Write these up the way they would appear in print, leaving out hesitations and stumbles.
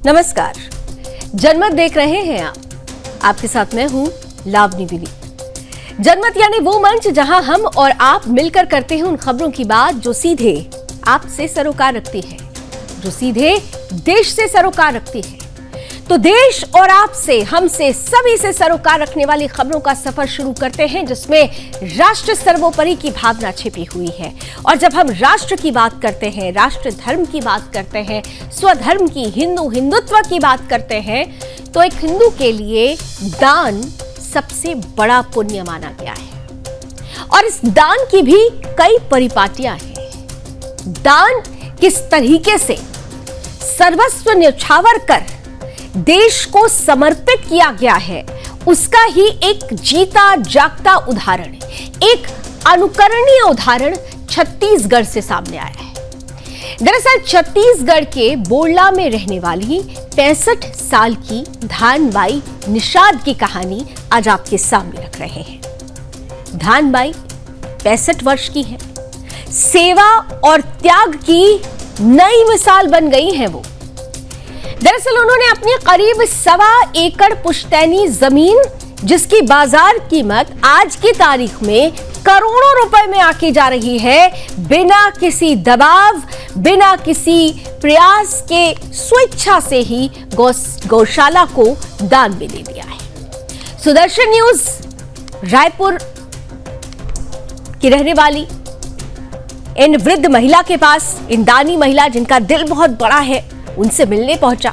नमस्कार, जनमत देख रहे हैं आप। आपके साथ मैं हूं लावनी बिली। जनमत यानी वो मंच जहां हम और आप मिलकर करते हैं उन खबरों की बात जो सीधे आपसे सरोकार रखती है, जो सीधे देश से सरोकार रखती है। तो देश और आपसे, हमसे, सभी से सरोकार रखने वाली खबरों का सफर शुरू करते हैं जिसमें राष्ट्र सर्वोपरि की भावना छिपी हुई है। और जब हम राष्ट्र की बात करते हैं, राष्ट्र धर्म की बात करते हैं, स्वधर्म की, हिंदुत्व की बात करते हैं, तो एक हिंदू के लिए दान सबसे बड़ा पुण्य माना गया है। और इस दान की भी कई परिपाटियां हैं। दान किस तरीके से सर्वस्व न्यौछावर कर देश को समर्पित किया गया है, उसका ही एक जीता जागता उदाहरण, एक अनुकरणीय उदाहरण छत्तीसगढ़ से सामने आया है। दरअसल छत्तीसगढ़ के बोड़ला में रहने वाली 65 साल की धानबाई निषाद की कहानी आज आपके सामने रख रहे हैं। धानबाई 65 वर्ष की है। सेवा और त्याग की नई मिसाल बन गई हैं वो। दरअसल उन्होंने अपनी करीब 1.25 एकड़ पुश्तैनी जमीन, जिसकी बाजार कीमत आज की तारीख में करोड़ों रुपए में आकी जा रही है, बिना किसी दबाव, बिना किसी प्रयास के स्वेच्छा से ही गौशाला को दान में दे दिया है। सुदर्शन न्यूज रायपुर की रहने वाली इन वृद्ध महिला के पास, इन दानी महिला जिनका दिल बहुत बड़ा है, उनसे मिलने पहुंचा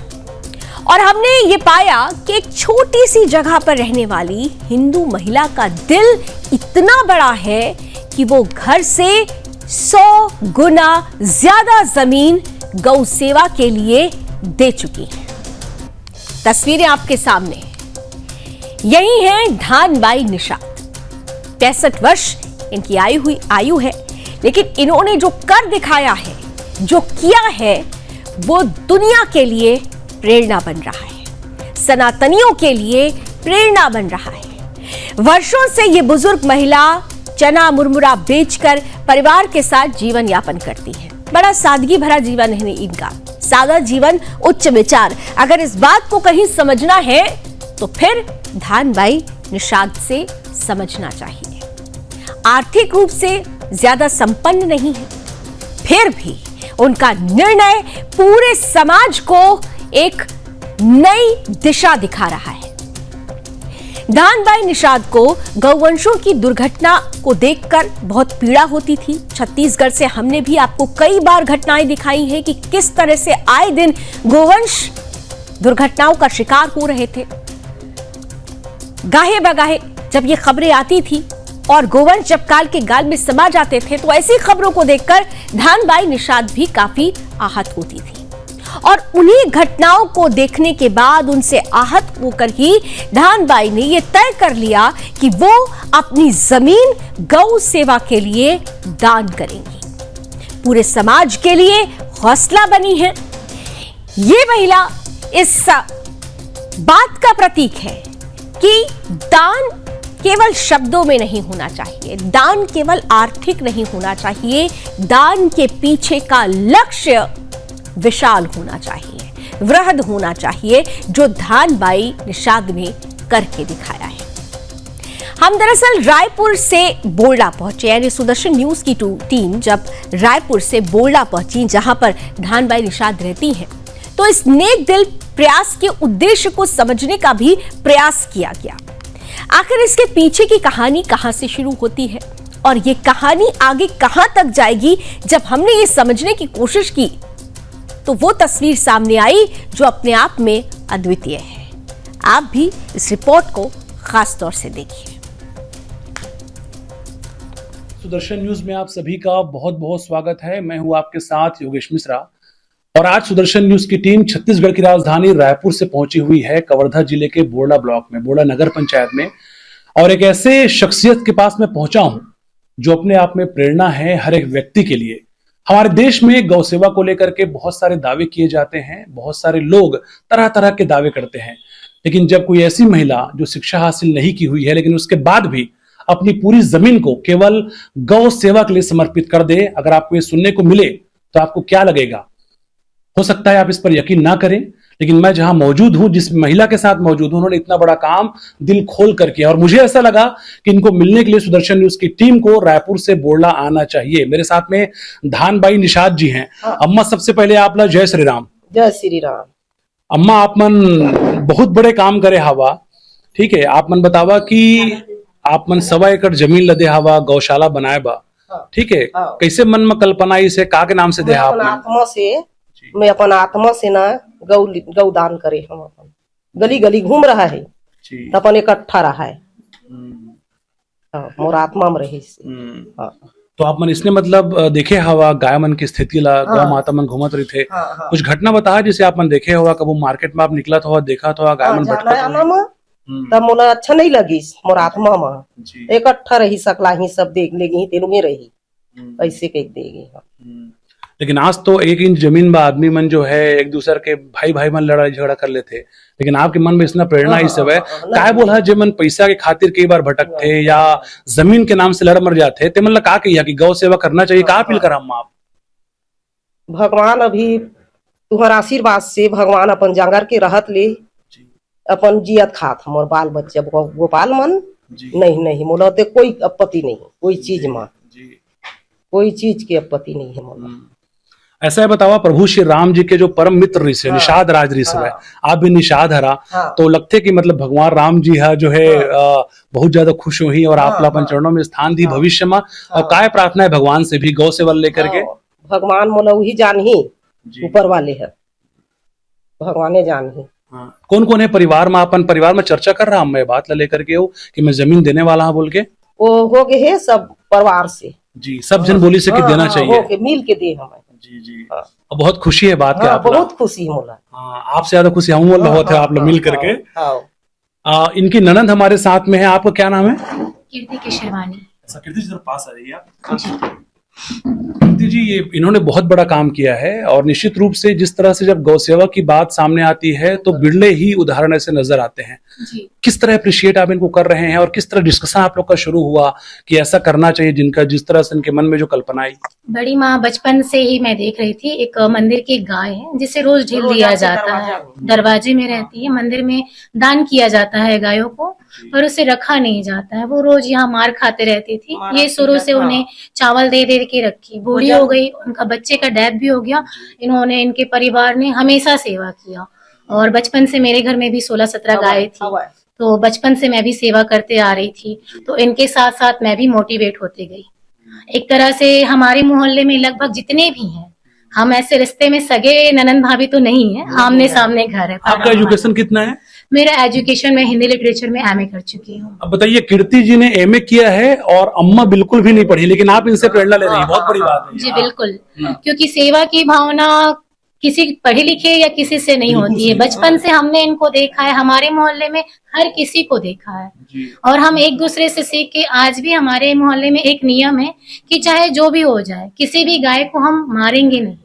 और हमने ये पाया कि एक छोटी सी जगह पर रहने वाली हिंदू महिला का दिल इतना बड़ा है कि वो घर से 100 गुना ज्यादा जमीन गौ सेवा के लिए दे चुकी है। तस्वीरें आपके सामने, यही है धानबाई निषाद। 65 वर्ष इनकी आयु है, लेकिन इन्होंने जो कर दिखाया है, जो किया है, वो दुनिया के लिए प्रेरणा बन रहा है, सनातनियों के लिए प्रेरणा बन रहा है। वर्षों से ये बुजुर्ग महिला चना मुरमुरा बेचकर परिवार के साथ जीवन यापन करती है। बड़ा सादगी भरा जीवन है इनका, सादा जीवन, उच्च विचार। अगर इस बात को कहीं समझना है तो फिर धानबाई निषाद से समझना चाहिए। आर्थिक रूप से ज्यादा संपन्न नहीं है, फिर भी उनका निर्णय पूरे समाज को एक नई दिशा दिखा रहा है। धानबाई निषाद को गौवंशों की दुर्घटना को देखकर बहुत पीड़ा होती थी। छत्तीसगढ़ से हमने भी आपको कई बार घटनाएं दिखाई हैं कि किस तरह से आए दिन गोवंश दुर्घटनाओं का शिकार हो रहे थे। गाहे बगाहे जब ये खबरें आती थी और गोवंश जब काल के गाल में समा जाते थे, तो ऐसी खबरों को देखकर धानबाई निषाद भी काफी आहत होती थी। और उन्हीं घटनाओं को देखने के बाद, उनसे आहत होकर ही धानबाई ने यह तय कर लिया कि वो अपनी जमीन गौ सेवा के लिए दान करेंगी। पूरे समाज के लिए हौसला बनी है। ये महिला इस बात का प्रतीक है कि दान केवल शब्दों में नहीं होना चाहिए, दान केवल आर्थिक नहीं होना चाहिए, दान के पीछे का लक्ष्य विशाल होना चाहिए, वृहद होना चाहिए, जो धानबाई निषाद ने करके दिखाया है। हम दरअसल रायपुर से बोड़ला पहुंचे, यानी सुदर्शन न्यूज की टीम जब रायपुर से बोड़ला पहुंची, जहां पर धानबाई निषाद रहती हैं, तो इस नेक दिल प्रयास के उद्देश्य को समझने का भी प्रयास किया गया। आखिर इसके पीछे की कहानी कहां से शुरू होती है और ये कहानी आगे कहां तक जाएगी, जब हमने ये समझने की कोशिश की तो वो तस्वीर सामने आई जो अपने आप में अद्वितीय है। आप भी इस रिपोर्ट को खास तौर से देखिए। सुदर्शन न्यूज में आप सभी का बहुत बहुत स्वागत है। मैं हूं आपके साथ योगेश मिश्रा और आज सुदर्शन न्यूज की टीम छत्तीसगढ़ की राजधानी रायपुर से पहुंची हुई है कवर्धा जिले के बोड़ला ब्लॉक में, बोड़ला नगर पंचायत में, और एक ऐसे शख्सियत के पास मैं पहुंचा हूं जो अपने आप में प्रेरणा है हर एक व्यक्ति के लिए। हमारे देश में गौ सेवा को लेकर के बहुत सारे दावे किए जाते हैं, बहुत सारे लोग तरह तरह के दावे करते हैं, लेकिन जब कोई ऐसी महिला जो शिक्षा हासिल नहीं की हुई है लेकिन उसके बाद भी अपनी पूरी जमीन को केवल गौ सेवा के लिए समर्पित कर दे, अगर आपको ये सुनने को मिले तो आपको क्या लगेगा? हो सकता है आप इस पर यकीन ना करें, लेकिन मैं जहां मौजूद हूं, जिस महिला के साथ मौजूद हूं, उन्होंने इतना बड़ा काम दिल खोल कर किया और मुझे ऐसा लगा कि इनको मिलने के लिए सुदर्शन न्यूज की टीम को रायपुर से बोरला आना चाहिए। मेरे साथ में धानबाई निषाद जी हैं। अम्मा, सबसे पहले आप ला जय श्री राम। जय श्री राम। अम्मा, आप मन बहुत बड़े काम करे हवा, ठीक है। आप मन बतावा कि आप मन 1.25 एकड़ जमीन लदे हवा, गौशाला बनाए बा, ठीक है। कैसे मन में कल्पना इसे का के नाम से दे आप? मैं अपन आत्मा से ना गौ दान करे। हम अपन गली गली घूम रहा है, अपन इकट्ठा रहा है, मोर आत्मा में रही से। तो आप मन इसने मतलब देखे हवा गाय मन की स्थिति ला, गौ माता मन घूमत रही थे। कुछ घटना बता जिसे आप मन देखे हुआ, कब मार्केट में आप निकला था, देखा था गाय मन भटका, तब मोला अच्छा नहीं लगी। मोर आत्मा में इकट्ठा रही सकला ही, सब देख लेगी, तेनू में रही ऐसे कह देगी। लेकिन आज तो 1 इंच जमीन बा, आदमी मन जो है एक दूसरे के भाई भाई मन लड़ाई झगड़ा कर लेते, लेकिन आपके मन में इतना प्रेरणा इस सब है काय बोला जे मन पैसा के खातिर कई बार भटकते या जमीन के नाम से लड़ मर जाते, ते मन ला का कहिया कि गौ सेवा करना चाहिए, का अपील करा आप? भगवान अभी तुम्हारा आशीर्वाद से भगवान अपन जांगर के रहत ले अपन जियत खात, मोर बाल बच्चे गोपाल मन नहीं मोला ते कोई आपत्ति नहीं, कोई चीज में कोई चीज की आपत्ति नहीं है मोला। ऐसा है, बतावा प्रभु श्री राम जी के जो परम मित्र ऋषि है, निषाद राज ऋषि है, आप भी निषाद हरा, तो लगते कि मतलब भगवान राम जी है जो है बहुत ज्यादा खुश हुई और आप अपन चरणों में स्थान दी भविष्य में। और काय प्रार्थना है भगवान से भी गौ सेवा लेकर के? भगवान मोला वही जान ही, ऊपर वाले है भगवान जान ही। कौन कौन है परिवार में? अपन परिवार में चर्चा कर रहा मैं बात ला लेकर के हो कि मैं जमीन देने वाला हूँ बोल के? वो हो गए है सब परिवार से जी, सब जन बोली से कि देना चाहिए, मिल के दे हमें। जी। बहुत खुशी है बात के, बहुत खुशी मोला। आपसे ज्यादा खुशी हम होते हैं आप लोग मिल करके। इनकी ननंद हमारे साथ में है, आपका क्या नाम है? कीर्ति केशरवानी। कीर्ति जी पास आ जाइए आप। कीर्ति जी, ये इन्होंने बहुत बड़ा काम किया है और निश्चित रूप से जिस तरह से जब गौ सेवा की बात सामने आती है तो बिरले ही उदाहरण ऐसे नजर आते हैं जी। किस तरह अप्रिशिएट आप इनको कर रहे हैं और किस तरह डिस्कशन आप लोग का शुरू हुआ कि ऐसा करना चाहिए, जिनका जिस तरह से इनके मन में जो कल्पना आई? बड़ी माँ बचपन से ही मैं देख रही थी, एक मंदिर की गाय है जिसे रोज ढील दिया जाता है, दरवाजे में रहती है, मंदिर में दान किया जाता है गायों को, पर उसे रखा नहीं जाता है। वो रोज यहाँ मार खाते रहती थी, ये शुरू से उन्हें चावल दे दे के रखी, बूढ़ी हो गई, उनका बच्चे का डेथ भी हो गया। इन्होंने, इनके परिवार ने हमेशा सेवा किया और बचपन से मेरे घर में भी 16-17 गाय थी, तो बचपन से मैं भी सेवा करते आ रही थी, तो इनके साथ साथ मैं भी मोटिवेट होते गई। एक तरह से हमारे मोहल्ले में लगभग जितने भी हैं, हम ऐसे रिश्ते में सगे ननंद भाभी तो नहीं है, आमने सामने घर है। आपका एजुकेशन कितना है? मेरा एजुकेशन में हिंदी लिटरेचर में एमए कर चुकी हूँ। अब बताइए, कीर्ति जी ने एमए किया है और अम्मा बिल्कुल भी नहीं पढ़ी, लेकिन आप इनसे प्रेरणा ले रही है, बहुत बड़ी बात है। जी बिल्कुल, क्योंकि सेवा की भावना किसी पढ़े लिखे या किसी से नहीं होती है। बचपन से हमने इनको देखा है, हमारे मोहल्ले में हर किसी को देखा है और हम एक दूसरे से सीख के, आज भी हमारे मोहल्ले में एक नियम है कि चाहे जो भी हो जाए, किसी भी गाय को हम मारेंगे नहीं।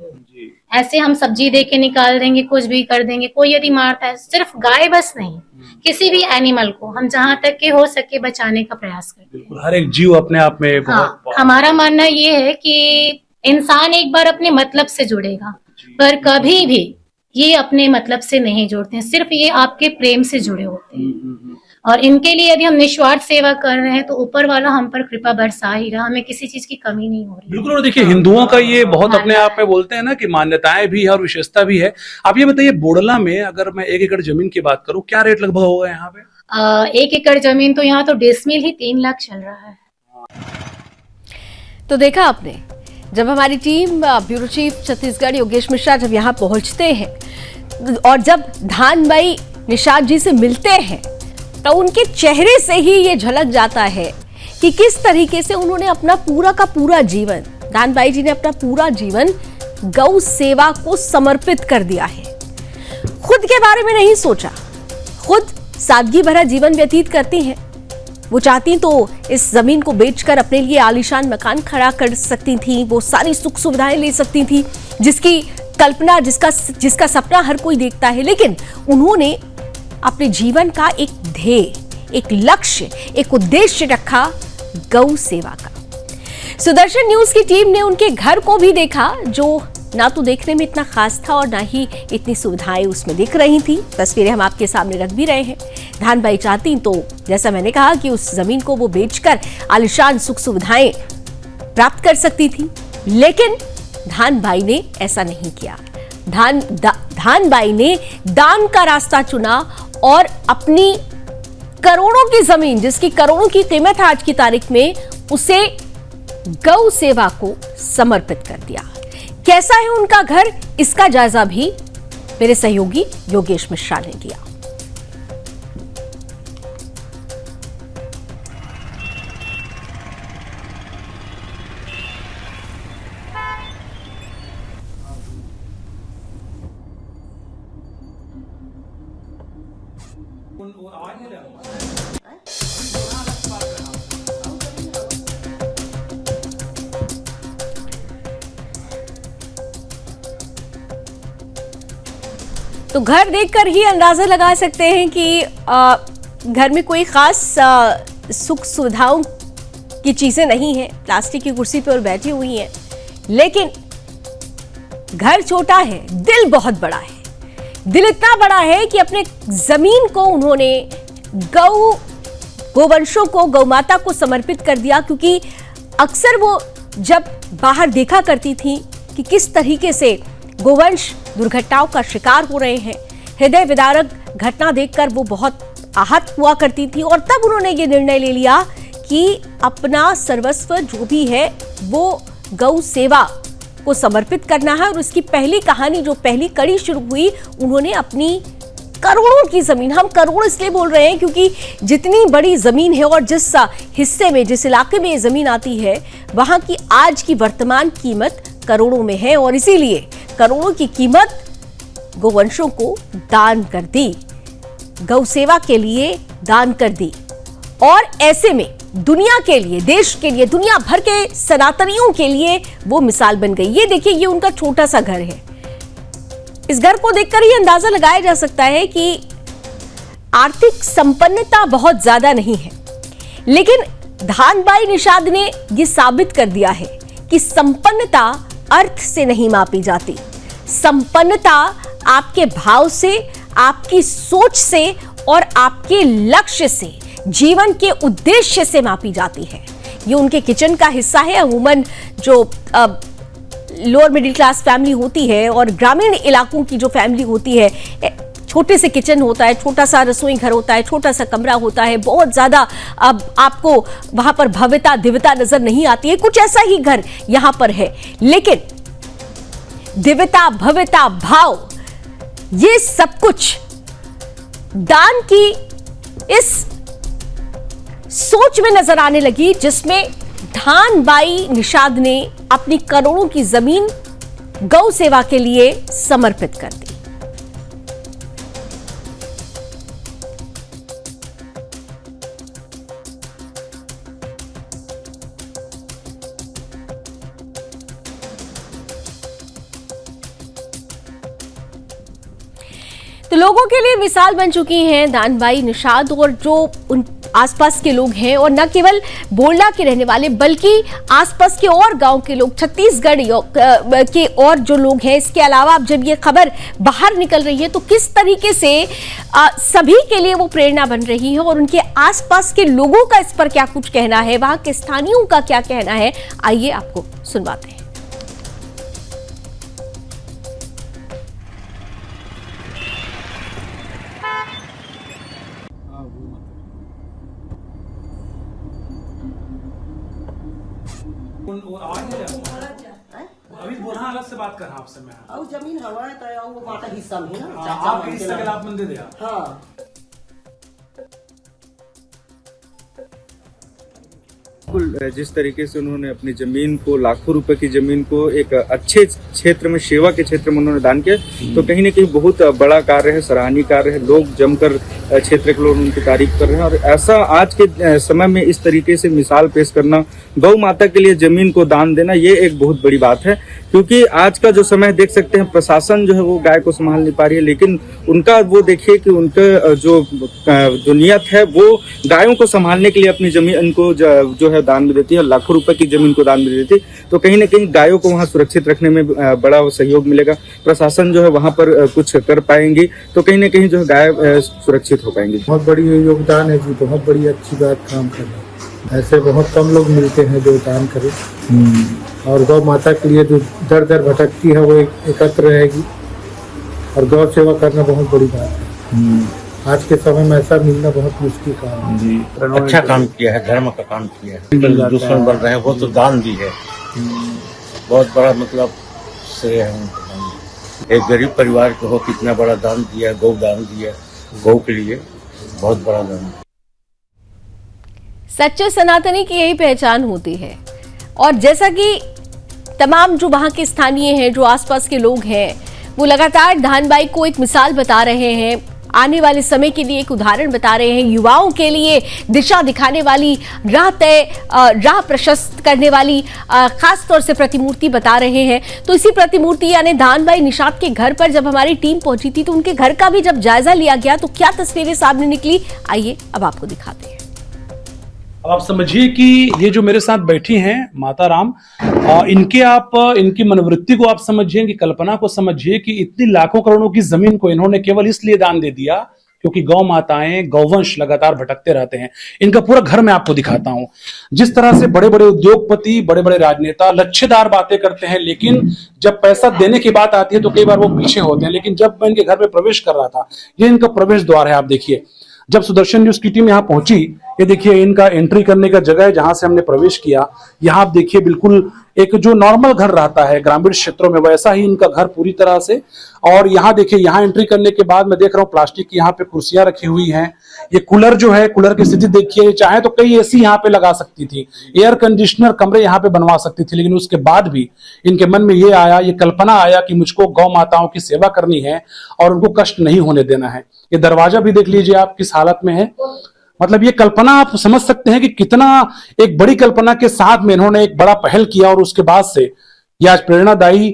ऐसे हम सब्जी दे के निकाल देंगे, कुछ भी कर देंगे, कोई यदि मारता है, सिर्फ गाय बस नहीं, किसी भी एनिमल को हम जहाँ तक के हो सके बचाने का प्रयास करते हैं। हर एक जीव अपने आप में हमारा मानना ये है कि इंसान एक बार अपने मतलब से जुड़ेगा, पर कभी भी ये अपने मतलब से नहीं जुड़ते हैं, सिर्फ ये आपके प्रेम से जुड़े होते हैं। और इनके लिए यदि हम निस्वार्थ सेवा कर रहे हैं तो ऊपर वाला हम पर कृपा बरसा ही रहा, हमें किसी चीज की कमी नहीं हो रही। बिल्कुल। और देखिए, हिंदुओं का ये बहुत अपने आप में बोलते हैं ना कि मान्यताएं भी है और विशेषता भी है। आप ये बताइए, बोड़ला में अगर मैं 1 एकड़ जमीन की बात करूं, क्या रेट लगभग होगा यहाँ पे? 1 एकड़ जमीन तो यहाँ तो डेसिमल ही 3 लाख चल रहा है। तो देखा आपने, जब हमारी team bureau chief Chhattisgarh Yogesh Mishra जब यहाँ पहुंचते हैं और जब धानबाई निषाद जी से मिलते हैं, तो उनके चेहरे से ही ये झलक जाता है कि किस तरीके से उन्होंने अपना पूरा का पूरा जीवन, धानबाई जी ने अपना पूरा जीवन गौ सेवा को समर्पित कर दिया है। खुद के बारे में नहीं सोचा, खुद सादगी भरा जीवन व्यतीत करती हैं। वो चाहती तो इस जमीन को बेचकर अपने लिए आलीशान मकान खड़ा कर सकती थी, वो सारी सुख सुविधाएं ले सकती थी जिसकी कल्पना, जिसका सपना हर कोई देखता है, लेकिन उन्होंने अपने जीवन का एक ध्येय, एक लक्ष्य, एक उद्देश्य रखा, गौ सेवा का। सुदर्शन न्यूज की टीम ने उनके घर को भी देखा जो ना तो देखने में इतना खास था और ना ही इतनी सुविधाएं उसमें दिख रही थी। तस्वीरें हम आपके सामने रख भी रहे हैं। धानबाई चाहती तो जैसा मैंने कहा कि उस जमीन को वो बेचकर आलिशान सुख सुविधाएं प्राप्त कर सकती थी, लेकिन धानबाई ने ऐसा नहीं किया। धानबाई ने दान का रास्ता चुना और अपनी करोड़ों की जमीन, जिसकी करोड़ों की कीमत है आज की तारीख में, उसे गौ सेवा को समर्पित कर दिया। कैसा है उनका घर, इसका जायजा भी मेरे सहयोगी योगेश मिश्रा ने लिया। तो घर देखकर ही अंदाजा लगा सकते हैं कि घर में कोई खास सुख सुविधाओं की चीजें नहीं है। प्लास्टिक की कुर्सी पर बैठी हुई हैं, लेकिन घर छोटा है, दिल बहुत बड़ा है। दिल इतना बड़ा है कि अपने जमीन को उन्होंने गोवंशों को, गौ माता को समर्पित कर दिया, क्योंकि अक्सर वो जब बाहर देखा करती थी कि किस तरीके से गोवंश दुर्घटनाओं का शिकार हो रहे हैं, हृदय विदारक घटना देखकर वो बहुत आहत हुआ करती थी। और तब उन्होंने ये निर्णय ले लिया कि अपना सर्वस्व जो भी है वो गौ सेवा को समर्पित करना है। और उसकी पहली कहानी, जो पहली कड़ी शुरू हुई, उन्होंने अपनी करोड़ों की जमीन, हम करोड़ इसलिए बोल रहे हैं क्योंकि जितनी बड़ी जमीन है और जिस हिस्से में, जिस इलाके में ये जमीन आती है, वहां की आज की वर्तमान कीमत करोड़ों में है। और इसीलिए करोड़ों की कीमत गोवंशों को दान कर दी, गौ सेवा के लिए दान कर दी। और ऐसे में दुनिया के लिए, देश के लिए, दुनिया भर के सनातनियों के लिए वो मिसाल बन गई। ये देखिए, ये उनका छोटा सा घर है। इस घर को देखकर ही अंदाजा लगाया जा सकता है कि आर्थिक संपन्नता बहुत ज्यादा नहीं है, लेकिन धानबाई निषाद ने ये साबित कर दिया है कि संपन्नता अर्थ से नहीं मापी जाती। संपन्नता आपके भाव से, आपकी सोच से और आपके लक्ष्य से, जीवन के उद्देश्य से मापी जाती है। ये उनके किचन का हिस्सा है। अमूमन जो लोअर मिडिल क्लास फैमिली होती है और ग्रामीण इलाकों की जो फैमिली होती है, छोटे से किचन होता है, छोटा सा रसोई घर होता है, छोटा सा कमरा होता है, बहुत ज्यादा अब आपको वहां पर भव्यता दिव्यता नजर नहीं आती है। कुछ ऐसा ही घर यहां पर है, लेकिन दिव्यता, भव्यता, भाव, ये सब कुछ दान की इस सोच में नजर आने लगी, जिसमें धानबाई निषाद ने अपनी करोड़ों की जमीन गौ सेवा के लिए समर्पित कर दी। तो लोगों के लिए मिसाल बन चुकी हैं धानबाई निषाद, और जो उन आसपास के लोग हैं, और न केवल बोरला के रहने वाले बल्कि आसपास के और गांव के लोग, छत्तीसगढ़ के और जो लोग हैं। इसके अलावा अब जब ये खबर बाहर निकल रही है तो किस तरीके से सभी के लिए वो प्रेरणा बन रही है, और उनके आसपास के लोगों का इस पर क्या कुछ कहना है, वहां के स्थानीयों का क्या कहना है, आइए आपको सुनवाते हैं। अभी बोलना अलग से बात कर रहा आपसे मैं। और जमीन हवा है तो वो माता हिस्सा में ना, हाँ, आप इस तरह आप मंदिर दिया। हाँ, बिल्कुल जिस तरीके से उन्होंने अपनी जमीन को, लाखों रुपए की जमीन को एक अच्छे क्षेत्र में, सेवा के क्षेत्र में उन्होंने दान किया, तो कहीं ना कहीं बहुत बड़ा कार्य है, सराहनीय कार्य है। लोग जमकर क्षेत्र के लोग उनकी तारीफ कर रहे हैं, और ऐसा आज के समय में इस तरीके से मिसाल पेश करना, गौ माता के लिए जमीन को दान देना, ये एक बहुत बड़ी बात है। क्योंकि आज का जो समय देख सकते हैं, प्रशासन जो है वो गाय को संभाल नहीं पा रही है, लेकिन उनका वो देखिए कि उनका जो नियत है वो गायों को संभालने के लिए अपनी जमीन को जो है दान भी देती है और लाखों रुपए की जमीन को दान भी देती है। तो कहीं ना कहीं गायों को वहाँ सुरक्षित रखने में बड़ा सहयोग मिलेगा। प्रशासन जो है वहाँ पर कुछ कर पाएंगी तो कहीं ना कहीं जो है गाय सुरक्षित हो पाएंगी। बहुत बड़ी योगदान है जी, बहुत बड़ी अच्छी बात काम कर रहे हैं। ऐसे बहुत कम लोग मिलते हैं जो दान करें और गौ माता के लिए जो दर दर भटकती है वो एकत्र रहेगी और गौ सेवा करना बहुत बड़ी बात है। आज के समय में ऐसा मिलना बहुत मुश्किल काम है जी। अच्छा काम किया है, धर्म का काम किया है। दुश्मन बन रहे हैं वो तो दान दी है, बहुत बड़ा मतलब श्रेय है उनको। एक गरीब परिवार को हो कितना बड़ा दान दिया, गौ दान दिया, गौ के लिए बहुत बड़ा दान। सच्चे सनातनी की यही पहचान होती है और जैसा कि तमाम जो वहां के स्थानीय हैं, जो आसपास के लोग हैं, वो लगातार धानबाई को एक मिसाल बता रहे हैं, आने वाले समय के लिए एक उदाहरण बता रहे हैं, युवाओं के लिए दिशा दिखाने वाली, राह प्रशस्त करने वाली खास तौर से प्रतिमूर्ति बता रहे हैं। तो इसी प्रतिमूर्ति यानी धानबाई निषाद के घर पर जब हमारी टीम पहुंची थी तो उनके घर का भी जब जायजा लिया गया तो क्या तस्वीरें सामने निकली, आइए अब आपको दिखाते हैं। अब आप समझिए कि ये जो मेरे साथ बैठी हैं माता राम, इनकी मनोवृत्ति को आप समझिए, इनकी कल्पना को समझिए कि इतनी लाखों करोड़ों की जमीन को इन्होंने केवल इसलिए दान दे दिया क्योंकि गौ माताएं, गौवंश लगातार भटकते रहते हैं। इनका पूरा घर मैं आपको दिखाता हूं। जिस तरह से बड़े बड़े उद्योगपति, बड़े बड़े राजनेता लच्छेदार बातें करते हैं, लेकिन जब पैसा देने की बात आती है तो कई बार वो पीछे होते हैं। लेकिन जब मैं इनके घर में प्रवेश कर रहा था, ये इनका प्रवेश द्वार है। आप देखिए, जब सुदर्शन न्यूज की टीम यहाँ पहुंची, ये देखिए इनका एंट्री करने का जगह है जहां से हमने प्रवेश किया। यहाँ आप देखिए बिल्कुल एक जो नॉर्मल घर रहता है ग्रामीण क्षेत्रों में, वैसा ही इनका घर पूरी तरह से। और यहाँ देखिए, यहाँ एंट्री करने के बाद मैं देख रहा हूँ प्लास्टिक की यहाँ पे कुर्सियां रखी हुई हैं। ये कूलर जो है, कूलर की स्थिति देखिए, चाहे तो कई एसी यहाँ पे लगा सकती थी, एयर कंडीशनर कमरे यहाँ पे बनवा सकती थी, लेकिन उसके बाद भी इनके मन में ये आया, ये कल्पना आया कि मुझको गौ माताओं की सेवा करनी है और उनको कष्ट नहीं होने देना है। ये दरवाजा भी देख लीजिए आप किस हालत में है। मतलब ये कल्पना आप समझ सकते हैं कि कितना एक बड़ी कल्पना के साथ में इन्होंने एक बड़ा पहल किया और उसके बाद से ये आज प्रेरणादायी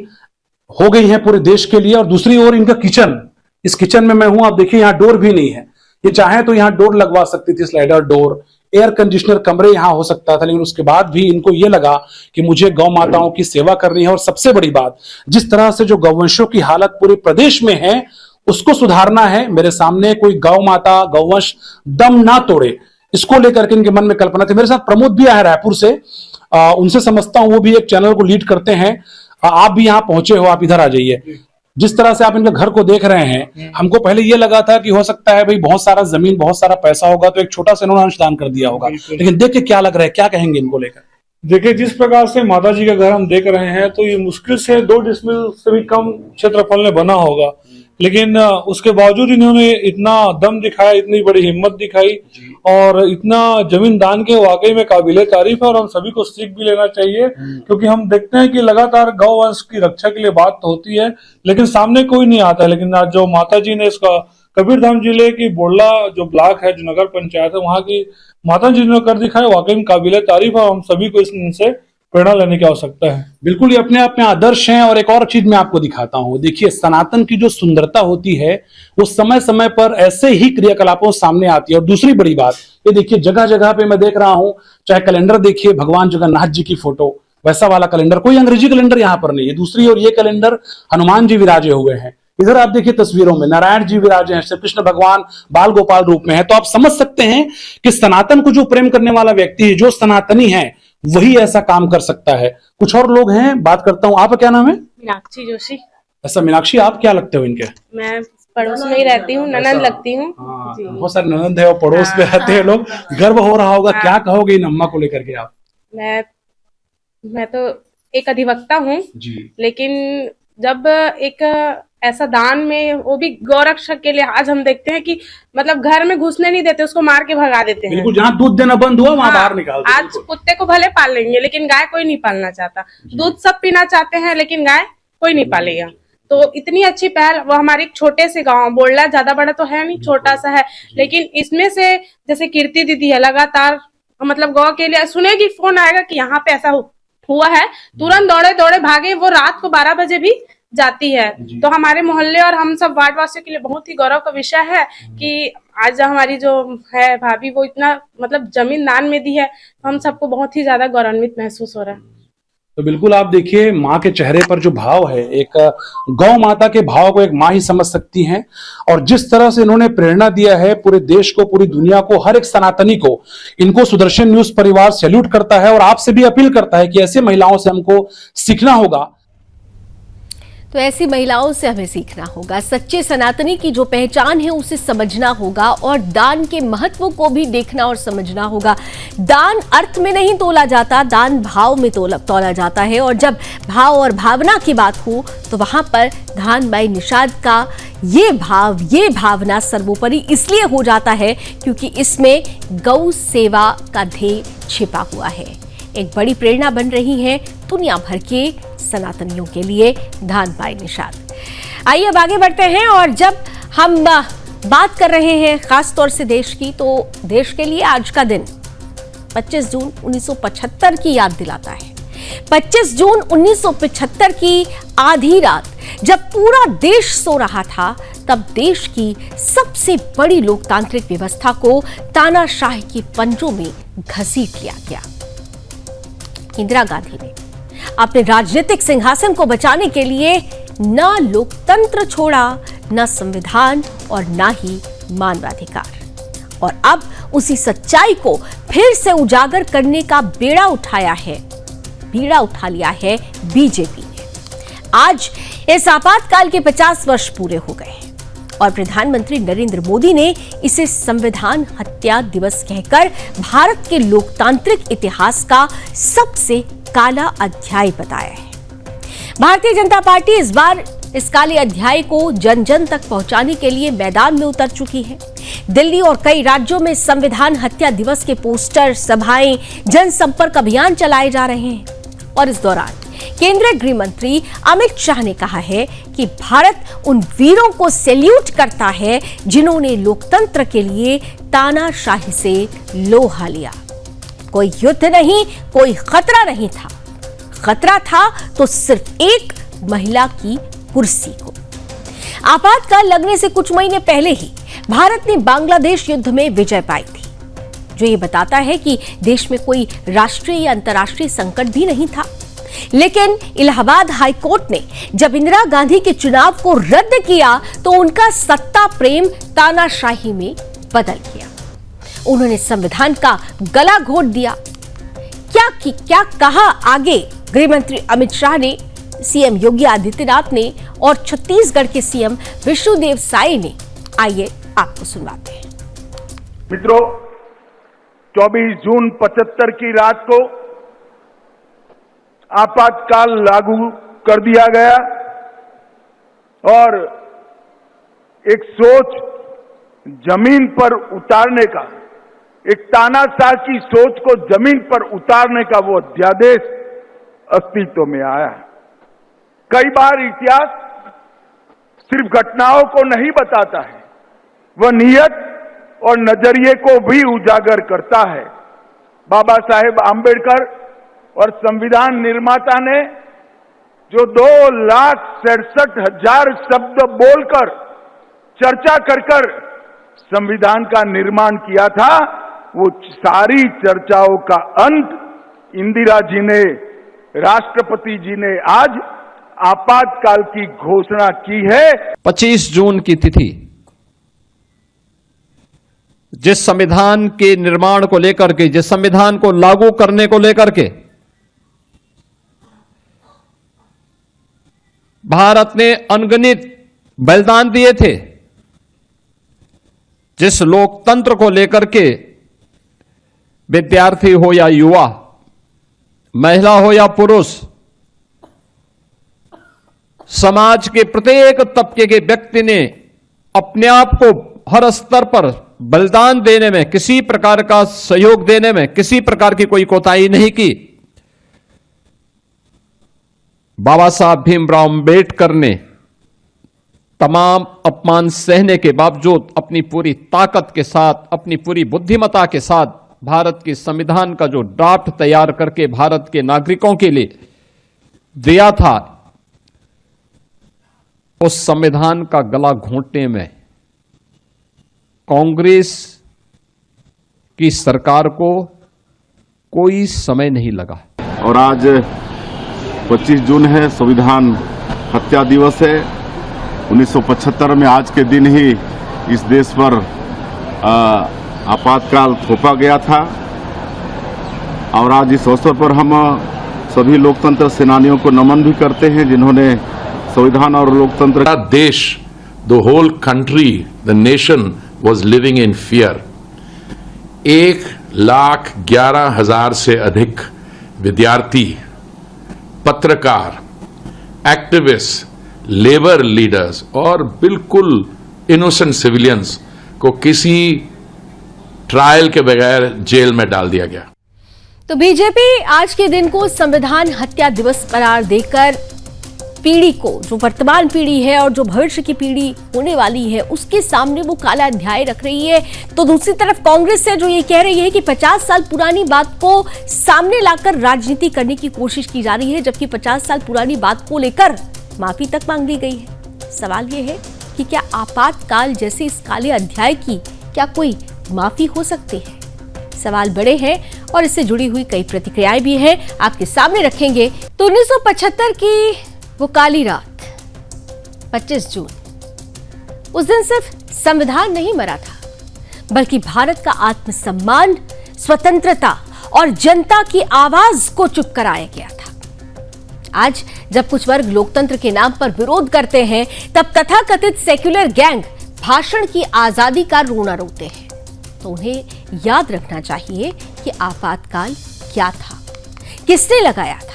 हो गई है पूरे देश के लिए। और दूसरी ओर इनका किचन, इस किचन में मैं हूं, आप देखिए यहाँ डोर भी नहीं है। ये चाहे तो यहाँ डोर लगवा सकती थी, स्लाइडर डोर, एयर कंडीशनर कमरे यहाँ हो सकता था, लेकिन उसके बाद भी इनको ये लगा कि मुझे गौ माताओं की सेवा करनी है। और सबसे बड़ी बात, जिस तरह से जो गौवंशों की हालत पूरे प्रदेश में है उसको सुधारना है। मेरे सामने कोई गौ माता, गौवंश दम ना तोड़े, इसको लेकर के इनके मन में कल्पना थी। मेरे साथ प्रमोद भी आए रायपुर से, उनसे समझता हूं, वो भी एक चैनल को लीड करते हैं। आप भी यहाँ पहुंचे हो, आप इधर आ जाइए। जिस तरह से आप इनके घर को देख रहे हैं, हमको पहले ये लगा था कि हो सकता है भाई बहुत सारा जमीन, बहुत सारा पैसा होगा तो एक छोटा सा इन्होंने अंशदान कर दिया होगा, लेकिन देख के क्या लग रहा है, क्या कहेंगे इनको लेकर? देखिए, जिस प्रकार से माता जी का घर हम देख रहे हैं तो ये मुश्किल से 2 डिसमिल से भी कम क्षेत्रफल में बना होगा, लेकिन उसके बावजूद इन्होंने इतना दम दिखाया, इतनी बड़ी हिम्मत दिखाई और इतना जमीन दान के वाकई में काबिले तारीफ है। और हम सभी को सीख भी लेना चाहिए, क्योंकि हम देखते हैं कि लगातार गौ वंश की रक्षा के लिए बात तो होती है लेकिन सामने कोई नहीं आता है। लेकिन आज जो माता जी ने इसका कबीरधाम जिले की बोड़ला जो ब्लॉक है, जो नगर पंचायत है, वहां की माता जी ने कर दिखाया, वाकई में काबिले तारीफ है। हम सभी को इनसे प्रेरणा लेने की आवश्यकता है। बिल्कुल, ये अपने आप में आदर्श हैं। और एक और चीज मैं आपको दिखाता हूं, देखिए सनातन की जो सुंदरता होती है वो समय समय पर ऐसे ही क्रियाकलापों सामने आती है। और दूसरी बड़ी बात, ये देखिए जगह जगह पे मैं देख रहा हूं, चाहे कैलेंडर देखिए, भगवान जगन्नाथ जी की फोटो, वैसा वाला कैलेंडर, कोई अंग्रेजी कैलेंडर यहाँ पर नहीं है। दूसरी ओर ये कैलेंडर हनुमान जी विराजे हुए हैं। इधर आप देखिए तस्वीरों में नारायण जी विराजे हैं, श्री कृष्ण भगवान बाल गोपाल रूप में है। तो आप समझ सकते हैं कि सनातन को जो प्रेम करने वाला व्यक्ति है, जो सनातनी है, वही ऐसा काम कर सकता है। कुछ और लोग हैं, बात करता हूं। आपका क्या नाम है? मीनाक्षी जोशी। ऐसा मीनाक्षी, आप क्या लगते हो इनके? मैं पड़ोस में ही रहती हूँ, ननद लगती हूँ। बहुत सारे ननद है और पड़ोस में रहते हैं लोग, गर्व हो रहा होगा। क्या कहोगे इन अम्मा को लेकर के आप? मैं तो एक अधिवक्ता हूँ, लेकिन जब एक ऐसा दान में, वो भी गौरक्षक के लिए, आज हम देखते हैं कि मतलब घर में घुसने नहीं देते, उसको मार के भगा देते हैं। बिल्कुल, जहाँ दूध देना बंद हुआ वहाँ बाहर निकालते हैं। आज कुत्ते को भले पाल लेंगे लेकिन गाय कोई नहीं पालना चाहता। दूध सब पीना चाहते हैं लेकिन गाय कोई नहीं पालेगा। तो इतनी अच्छी पहल, वो हमारे एक छोटे से गांव, बोड़ला ज्यादा बड़ा तो है नहीं, छोटा सा है, लेकिन इसमें से जैसे कीर्ति दीदी है, लगातार मतलब गौ के लिए सुनेगी, फोन आएगा कि यहाँ पे ऐसा हुआ है, तुरंत दौड़े दौड़े भागे। वो रात को 12 बजे भी जाती है। तो हमारे मोहल्ले और हम सब वार्ड वासियों के लिए बहुत ही गौरव का विषय है कि आज हमारी जो है भाभी वो इतना मतलब जमीन दान में दी है, तो हम सबको बहुत ही ज्यादा गौरवान्वित महसूस हो रहा है। तो बिल्कुल आप देखिए माँ के चेहरे पर जो भाव है, एक गौ माता के भाव को एक माँ ही समझ सकती हैं। और जिस तरह से इन्होंने प्रेरणा दिया है पूरे देश को, पूरी दुनिया को, हर एक सनातनी को, इनको सुदर्शन न्यूज परिवार सैल्यूट करता है और आपसे भी अपील करता है कि ऐसे महिलाओं से हमको सीखना होगा। तो ऐसी महिलाओं से हमें सीखना होगा, सच्चे सनातनी की जो पहचान है उसे समझना होगा और दान के महत्व को भी देखना और समझना होगा। दान अर्थ में नहीं तोला जाता, दान भाव में तोला जाता है। और जब भाव और भावना की बात हो तो वहां पर धान बाई निषाद का ये भाव, ये भावना सर्वोपरि इसलिए हो जाता है क्योंकि इसमें गौ सेवा का ध्येय छिपा हुआ है। एक बड़ी प्रेरणा बन रही है दुनिया भर के सनातनियों के लिए धान बाई निषाद। आइए अब आगे बढ़ते हैं और जब हम बात कर रहे हैं खास तौर से देश की, तो देश के लिए आज का दिन 25 जून 1975 की याद दिलाता है। 25 जून 1975 की आधी रात जब पूरा देश सो रहा था, तब देश की सबसे बड़ी लोकतांत्रिक व्यवस्था को तानाशाह के पंजों में घसीट लिया गया। इंदिरा गांधी ने अपने राजनीतिक सिंहासन को बचाने के लिए न लोकतंत्र छोड़ा, न संविधान और न ही मानवाधिकार। और अब उसी सच्चाई को फिर से उजागर करने का बीड़ा उठा लिया है बीजेपी ने। आज इस आपातकाल के 50 वर्ष पूरे हो गए हैं और प्रधानमंत्री नरेंद्र मोदी ने इसे संविधान हत्या दिवस कहकर भारत के लोकतांत्रिक इतिहास का सबसे काला अध्याय बताया है। भारतीय जनता पार्टी इस बार इस काले अध्याय को जन जन तक पहुंचाने के लिए मैदान में उतर चुकी है। दिल्ली और कई राज्यों में संविधान हत्या दिवस के पोस्टर, सभाएं, जनसंपर्क अभियान चलाए जा रहे हैं। और इस दौरान केंद्रीय गृह मंत्री अमित शाह ने कहा है कि भारत उन वीरों को सैल्यूट करता है जिन्होंने लोकतंत्र के लिए तानाशाही से लोहा लिया। कोई युद्ध नहीं, कोई खतरा नहीं था। खतरा था तो सिर्फ एक महिला की कुर्सी को। आपातकाल लगने से कुछ महीने पहले ही भारत ने बांग्लादेश युद्ध में विजय पाई थी, जो ये बताता है कि देश में कोई राष्ट्रीय या अंतर्राष्ट्रीय संकट भी नहीं था। लेकिन इलाहाबाद हाई कोर्ट ने जब इंदिरा गांधी के चुनाव को रद्द किया तो उनका सत्ता प्रेम तानाशाही में बदल गया। उन्होंने संविधान का गला घोट दिया। क्या कहा आगे गृह मंत्री अमित शाह ने, सीएम योगी आदित्यनाथ ने और छत्तीसगढ़ के सीएम विष्णुदेव साय ने, आइए आपको सुनवाते हैं। मित्रों, 24 जून 75 की रात को आपातकाल लागू कर दिया गया और एक सोच जमीन पर उतारने का, एक तानाशाह की सोच को जमीन पर उतारने का वो अध्यादेश अस्तित्व में आया। कई बार इतिहास सिर्फ घटनाओं को नहीं बताता है, वह नियत और नजरिए को भी उजागर करता है। बाबा साहेब आंबेडकर और संविधान निर्माता ने जो 2,67,000 शब्द बोलकर, चर्चा कर संविधान का निर्माण किया था, वो सारी चर्चाओं का अंत इंदिरा जी ने, राष्ट्रपति जी ने आज आपातकाल की घोषणा की है। 25 जून की तिथि जिस संविधान के निर्माण को लेकर के, जिस संविधान को लागू करने को लेकर के भारत ने अनगिनत बलिदान दिए थे, जिस लोकतंत्र को लेकर के विद्यार्थी हो या युवा, महिला हो या पुरुष, समाज के प्रत्येक तबके के व्यक्ति ने अपने आप को हर स्तर पर बलिदान देने में, किसी प्रकार का सहयोग देने में किसी प्रकार की कोई कोताही नहीं की। बाबा साहब भीमराव अंबेडकर ने तमाम अपमान सहने के बावजूद अपनी पूरी ताकत के साथ, अपनी पूरी बुद्धिमत्ता के साथ भारत के संविधान का जो ड्राफ्ट तैयार करके भारत के नागरिकों के लिए दिया था, उस संविधान का गला घोंटने में कांग्रेस की सरकार को कोई समय नहीं लगा। और आज 25 जून है, संविधान हत्या दिवस है। 1975 में आज के दिन ही इस देश पर आपातकाल थोपा गया था और आज इस अवसर पर हम सभी लोकतंत्र सेनानियों को नमन भी करते हैं जिन्होंने संविधान और लोकतंत्र का देश, the whole country, the nation was living in fear. 1,11,000 से अधिक विद्यार्थी, पत्रकार, एक्टिविस्ट, लेबर लीडर्स और बिल्कुल इनोसेंट सिविलियंस को किसी ट्रायल के बगैर जेल में डाल दिया गया। तो बीजेपी आज के दिन को संविधान हत्या दिवस करार देकर पीढ़ी को, जो वर्तमान पीढ़ी है और जो भविष्य की पीढ़ी होने वाली है, उसके सामने वो काला अध्याय रख रही है। तो दूसरी तरफ कांग्रेस है जो ये कह रही है कि 50 साल पुरानी बात को सामने लाकर राजनीति करने की कोशिश की जा रही है, जबकि 50 साल पुरानी बात को लेकर माफी तक मांग ली गई है। सवाल ये है कि क्या आपातकाल जैसे इस काले अध्याय की क्या कोई माफी हो सकती है? सवाल बड़े हैं और इससे जुड़ी हुई कई प्रतिक्रियाएं भी हैं, आपके सामने रखेंगे। तो 1975 की वो काली रात, 25 जून, उस दिन सिर्फ संविधान नहीं मरा था, बल्कि भारत का आत्मसम्मान, स्वतंत्रता और जनता की आवाज को चुप कराया गया था। आज जब कुछ वर्ग लोकतंत्र के नाम पर विरोध करते हैं, तब तथाकथित सेक्युलर गैंग भाषण की आजादी का रोना रोते हैं। तो उन्हें याद रखना चाहिए कि आपातकाल क्या था, किसने लगाया था।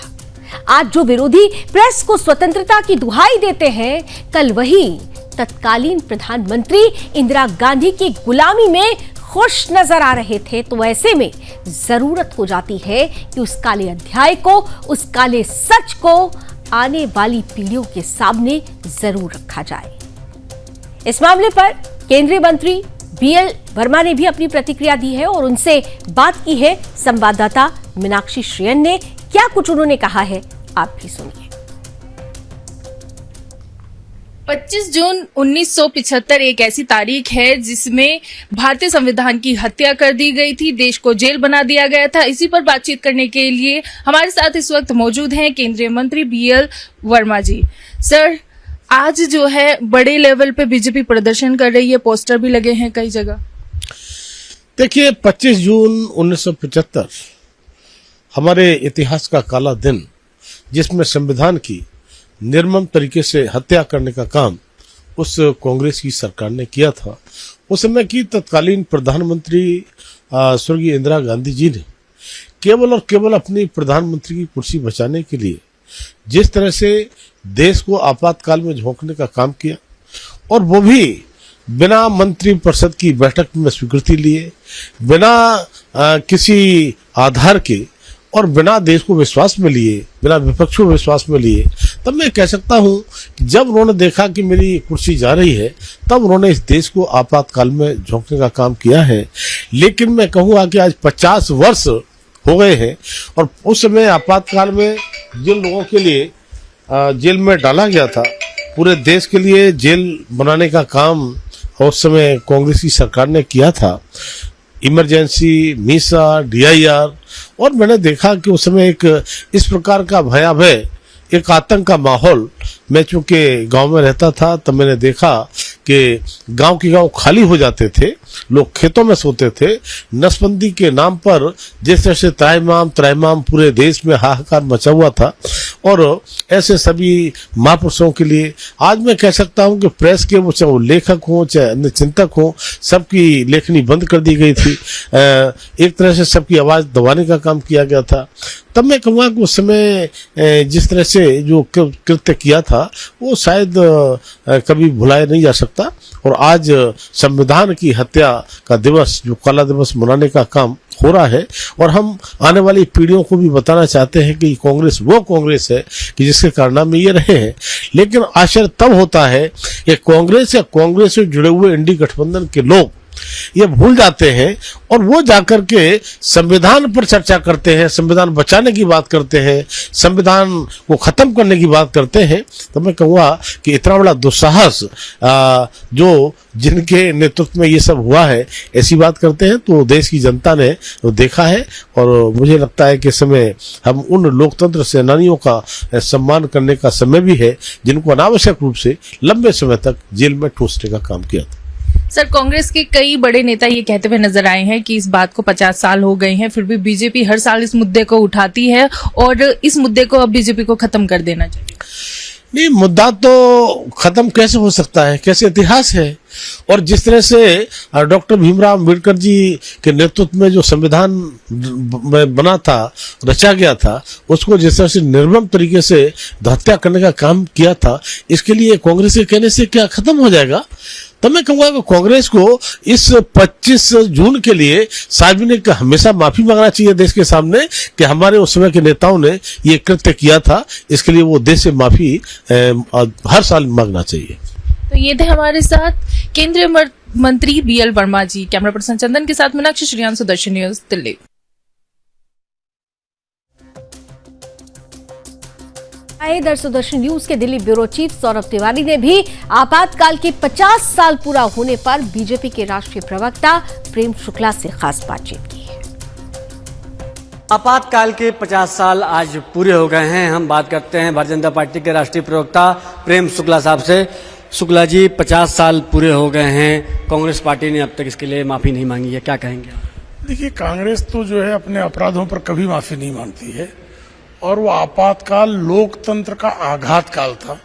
आज जो विरोधी प्रेस को स्वतंत्रता की दुहाई देते हैं, कल वही तत्कालीन प्रधानमंत्री इंदिरा गांधी की गुलामी में खुश नजर आ रहे थे। तो ऐसे में जरूरत हो जाती है कि उस काले अध्याय को, उस काले सच को आने वाली पीढ़ियों के सामने जरूर रखा जाए। इस मामले पर केंद्रीय मंत्री BL वर्मा ने भी अपनी प्रतिक्रिया दी है और उनसे बात की है संवाददाता मीनाक्षी श्रेयन ने। क्या कुछ उन्होंने कहा है, आप भी सुनिए। 25 जून 1975 एक ऐसी तारीख है जिसमें भारतीय संविधान की हत्या कर दी गई थी, देश को जेल बना दिया गया था। इसी पर बातचीत करने के लिए हमारे साथ इस वक्त मौजूद हैं केंद्रीय मंत्री BL वर्मा जी। सर, आज जो है बड़े लेवल पे बीजेपी प्रदर्शन कर रही है, पोस्टर भी लगे हैं कई जगह। देखिए, 25 जून 1975 हमारे इतिहास का काला दिन, जिसमें संविधान की निर्मम तरीके से हत्या करने का काम उस कांग्रेस की सरकार ने किया था। उस समय की तत्कालीन प्रधानमंत्री स्वर्गीय इंदिरा गांधी जी ने केवल और केवल अपनी प्रधानमंत्री की कुर्सी बचाने के लिए जिस तरह से देश को आपातकाल में झोंकने का काम किया, और वो भी बिना मंत्री परिषद की बैठक में स्वीकृति लिए, बिना किसी आधार के और बिना देश को विश्वास में लिए, बिना विपक्ष को विश्वास में लिए, तब मैं कह सकता हूं कि जब उन्होंने देखा कि मेरी कुर्सी जा रही है, तब उन्होंने इस देश को आपातकाल में झोंकने का काम किया है। लेकिन मैं कहूँगा कि आज 50 वर्ष हो गए हैं और उस समय आपातकाल में जिन लोगों के लिए जेल में डाला गया था, पूरे देश के लिए जेल बनाने का काम उस समय कांग्रेस की सरकार ने किया था। इमरजेंसी, मीसा, DIR, और मैंने देखा कि उस समय एक इस प्रकार का भयावह एक आतंक का माहौल, मैं चूंकि गांव में रहता था तब मैंने देखा कि गांव के गांव खाली हो जाते थे, लोग खेतों में सोते थे। नसबंदी के नाम पर जिस तरह से त्राइमाम पूरे देश में हाहाकार मचा हुआ था, और ऐसे सभी महापुरुषों के लिए आज मैं कह सकता हूं कि प्रेस के वो चाहे वो लेखक हो चाहे अन्य चिंतक हो, सबकी लेखनी बंद कर दी गई थी। एक तरह से सबकी आवाज दबाने का काम किया गया था। तब मैं कहूँगा कि उस समय जिस तरह से जो कृत्य किया था वो शायद कभी भुलाया नहीं जा सकता। और आज संविधान की हत्या का दिवस, जो काला दिवस मनाने का काम हो रहा है, और हम आने वाली पीढ़ियों को भी बताना चाहते हैं कि कांग्रेस वो कांग्रेस है कि जिसके कारनामे ये रहे हैं। लेकिन आश्चर्य तब होता है कि कांग्रेस या कांग्रेस से जुड़े हुए इंडी गठबंधन के लोग ये भूल जाते हैं और वो जाकर के संविधान पर चर्चा करते हैं, संविधान बचाने की बात करते हैं, संविधान को खत्म करने की बात करते हैं। तो मैं कहूँगा कि इतना बड़ा दुस्साहस जो जिनके नेतृत्व में ये सब हुआ है ऐसी बात करते हैं, तो देश की जनता ने देखा है। और मुझे लगता है कि समय हम उन लोकतंत्र सेनानियों का सम्मान करने का समय भी है जिनको अनावश्यक रूप से लंबे समय तक जेल में ठूसने का काम किया था। सर, कांग्रेस के कई बड़े नेता ये कहते हुए नजर आए हैं कि इस बात को 50 साल हो गए हैं, फिर भी बीजेपी हर साल इस मुद्दे को उठाती है और इस मुद्दे को अब बीजेपी को खत्म कर देना चाहिए। नहीं, मुद्दा तो खत्म कैसे हो सकता है, कैसे इतिहास है। और जिस तरह से डॉक्टर भीमराव अम्बेडकर जी के नेतृत्व में जो संविधान बना था, रचा गया था, उसको जिस तरह से निर्मम तरीके से हत्या करने का काम किया था, इसके लिए कांग्रेस के कहने से क्या खत्म हो जाएगा? तो मैं कहूँगा कि कांग्रेस को इस 25 जून के लिए सार्वजनिक हमेशा माफी मांगना चाहिए देश के सामने कि हमारे उस समय के नेताओं ने ये कृत्य किया था। इसके लिए वो देश से माफी हर साल मांगना चाहिए। तो ये थे हमारे साथ केंद्रीय मंत्री BL वर्मा जी। कैमरा पर्सन चंदन के साथ मीनाक्षी श्रीयान, सुदर्शन न्यूज, दिल्ली। इधर सुदर्शन न्यूज के दिल्ली ब्यूरो चीफ सौरभ तिवारी ने भी आपातकाल के 50 साल पूरा होने पर बीजेपी के राष्ट्रीय प्रवक्ता प्रेम शुक्ला से खास बातचीत की है। आपातकाल के 50 साल आज पूरे हो गए हैं। हम बात करते हैं भारतीय जनता पार्टी के राष्ट्रीय प्रवक्ता प्रेम शुक्ला साहब से। शुक्ला जी, 50 साल पूरे हो गए हैं, कांग्रेस पार्टी ने अब तक इसके लिए माफी नहीं मांगी है, क्या कहेंगे? देखिए, कांग्रेस तो जो है अपने अपराधों पर कभी माफी नहीं मांगती है और वो आपातकाल लोकतंत्र का आघात काल था।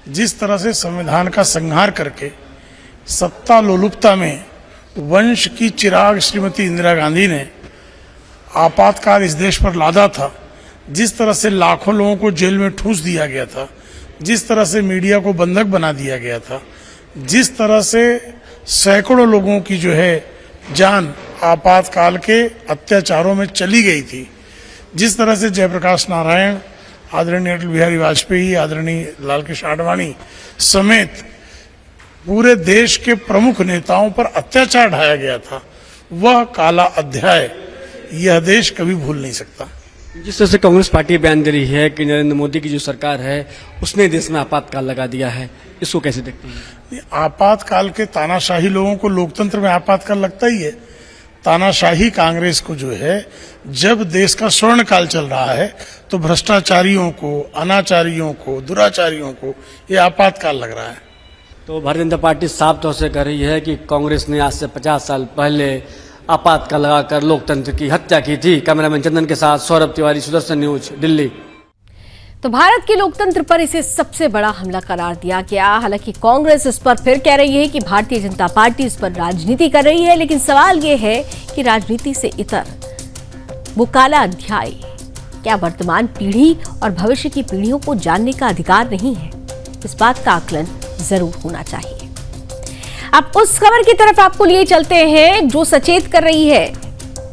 जिस तरह से संविधान का संहार करके सत्ता लोलुपता में वंश की चिराग श्रीमती इंदिरा गांधी ने आपातकाल इस देश पर लादा था, जिस तरह से लाखों लोगों को जेल में ठूस दिया गया था, जिस तरह से मीडिया को बंधक बना दिया गया था, जिस तरह से सैकड़ों लोगों की जो है जान आपातकाल के अत्याचारों में चली गई थी, जिस तरह से जयप्रकाश नारायण, आदरणीय अटल बिहारी वाजपेयी, आदरणीय लाल कृष्ण आडवाणी समेत पूरे देश के प्रमुख नेताओं पर अत्याचार ढाया गया था, वह काला अध्याय यह देश कभी भूल नहीं सकता। जिस तरह से कांग्रेस पार्टी बयान दे रही है कि नरेंद्र मोदी की जो सरकार है उसने देश में आपातकाल लगा दिया है, इसको कैसे देखते हैं? आपातकाल के तानाशाही लोगों को लोकतंत्र में आपातकाल लगता ही है। तानाशाही कांग्रेस को जो है, जब देश का स्वर्ण काल चल रहा है तो भ्रष्टाचारियों को, अनाचारियों को, दुराचारियों को ये आपातकाल लग रहा है। तो भारतीय जनता पार्टी साफ तौर से कह रही है कि कांग्रेस ने आज से 50 साल पहले आपातकाल लगाकर लोकतंत्र की हत्या की थी। कैमरामैन चंदन के साथ सौरभ तिवारी, सुदर्शन न्यूज, दिल्ली। तो भारत के लोकतंत्र पर इसे सबसे बड़ा हमला करार दिया गया। हालांकि कांग्रेस इस पर फिर कह रही है कि भारतीय जनता पार्टी इस पर राजनीति कर रही है, लेकिन सवाल यह है कि राजनीति से इतर वो काला अध्याय क्या वर्तमान पीढ़ी और भविष्य की पीढ़ियों को जानने का अधिकार नहीं है? इस बात का आकलन जरूर होना चाहिए। अब उस खबर की तरफ आपको लिए चलते हैं जो सचेत कर रही है